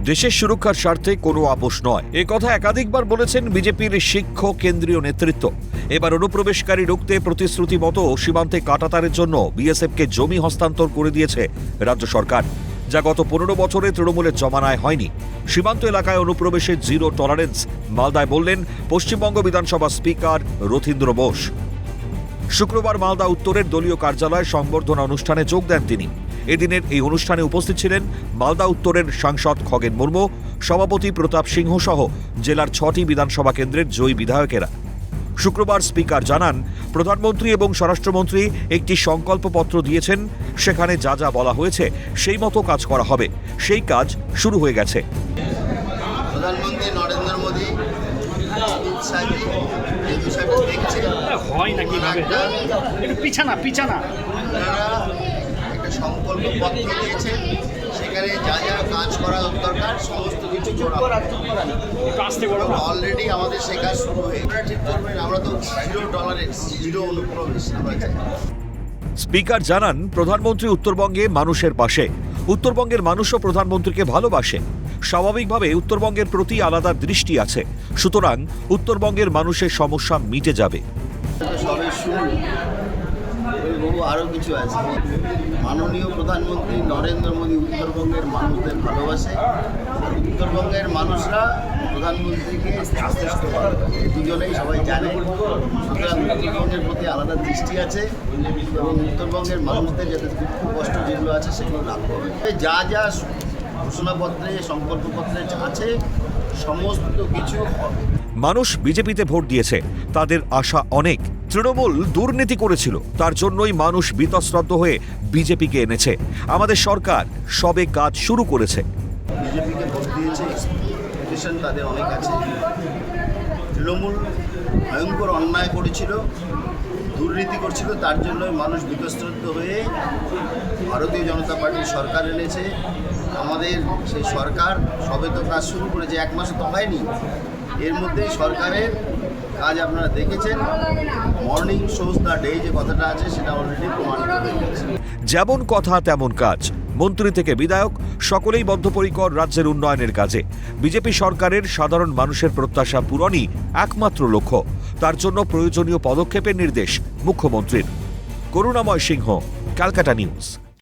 দেশের সুরক্ষার স্বার্থে কোনো আপোষ নয়, এ কথা একাধিকবার বলেছেন বিজেপির শিক্ষক কেন্দ্রীয় নেতৃত্ব। এবার অনুপ্রবেশকারী রুখতে প্রতিশ্রুতি মতো সীমান্তে কাঁটাতারের জন্য বিএসএফকে জমি হস্তান্তর করে দিয়েছে রাজ্য সরকার, যা গত 15 বছরে তৃণমূলের জমানায় হয়নি। সীমান্ত এলাকায় অনুপ্রবেশের জিরো টলারেন্স মালদায় বললেন পশ্চিমবঙ্গ বিধানসভা স্পিকার রথীন্দ্র বোস। শুক্রবার মালদা উত্তরের দলীয় কার্যালয়ে সংবর্ধনা অনুষ্ঠানে যোগ দেন তিনি। এদিনের এই অনুষ্ঠানে উপস্থিত ছিলেন মালদা উত্তরের সাংসদ খগেন মুর্মু, সভাপতি প্রতাপ সিংহ সহ জেলার 6টি বিধানসভা কেন্দ্রের জয়ী বিধায়কেরা। শুক্রবার স্পিকার জানান, প্রধানমন্ত্রী এবং স্বরাষ্ট্রমন্ত্রী একটি সংকল্পপত্র দিয়েছেন, সেখানে যা যা বলা হয়েছে সেই মতো কাজ করা হবে। সেই কাজ শুরু হয়ে গেছে। প্রধানমন্ত্রী নরেন্দ্র মোদী হয় না কিভাবে পিছানা একটা সংকল্পপত্র দিয়েছে, সেখানে যা যা কাজ করা দরকার সমস্ত কিছু অলরেডি আমাদের সে কাজ শুরু হয়ে ঠিক করবেন। আমরা তো জিরো টলারেন্স, জিরো অনুপ্রবেশ আমরা চাই। স্পিকার জানান, প্রধানমন্ত্রী উত্তরবঙ্গে মানুষের পাশে, উত্তরবঙ্গের মানুষও প্রধানমন্ত্রীকে ভালোবাসে। স্বাভাবিকভাবে উত্তরবঙ্গের প্রতি আলাদা দৃষ্টি আছে, সুতরাং উত্তরবঙ্গের মানুষের সমস্যা মিটে যাবে। আরও কিছু আছে। মাননীয় প্রধানমন্ত্রী নরেন্দ্র মোদী উত্তরবঙ্গের মানুষদের ভালোবাসে, উত্তরবঙ্গের মানুষরা প্রধানমন্ত্রীকে যথেষ্ট ভালোবাসে। দুজনেই সবাই জানে, সুতরাং উত্তরবঙ্গের প্রতি আলাদা দৃষ্টি আছে এবং উত্তরবঙ্গের মানুষদের যাতে দুঃখ কষ্ট যেগুলো আছে সেগুলো রাখতে হবে। যা যা ঘোষণাপত্রে সংকল্পপত্রে আছে সমস্ত কিছু হবে। মানুষ বিজেপিতে ভোট দিয়েছে, তাদের আশা অনেক। তৃণমূল দুর্নীতি করেছিল, তার জন্যই মানুষ বীতশ্রদ্ধ হয়ে বিজেপিকে এনেছে। আমাদের সরকার সবে কাজ শুরু করেছে। বিজেপিকে ভোট দিয়েছে, এক্সপেকটেশন তাদের অনেক আছে। তৃণমূল ভয়ঙ্কর অন্যায় করেছিল, দুর্নীতি করছিল, তার জন্যই মানুষ বীতশ্রদ্ধ হয়ে ভারতীয় জনতা পার্টির সরকার এনেছে। আমাদের সেই সরকার সবে তো কাজ শুরু করেছে, 1 মাসও তো হয়নি। এর মধ্যেই সরকারের কাজ আপনারা দেখেছেন। মর্নিং শোজ দ্য ডে যে কথাটা আছে সেটা অলরেডি প্রমাণিত হয়ে গেছে। যেমন কথা তেমন কাজ। মন্ত্রী থেকে বিধায়ক সকলেই বদ্ধপরিকর রাজ্যের উন্নয়নের কাজে। বিজেপি সরকারের সাধারণ মানুষের প্রত্যাশা পূরণই একমাত্র লক্ষ্য। তার জন্য প্রয়োজনীয় পদক্ষেপের নির্দেশ মুখ্যমন্ত্রীর। করুণাময় সিংহ, ক্যালকাটা নিউজ।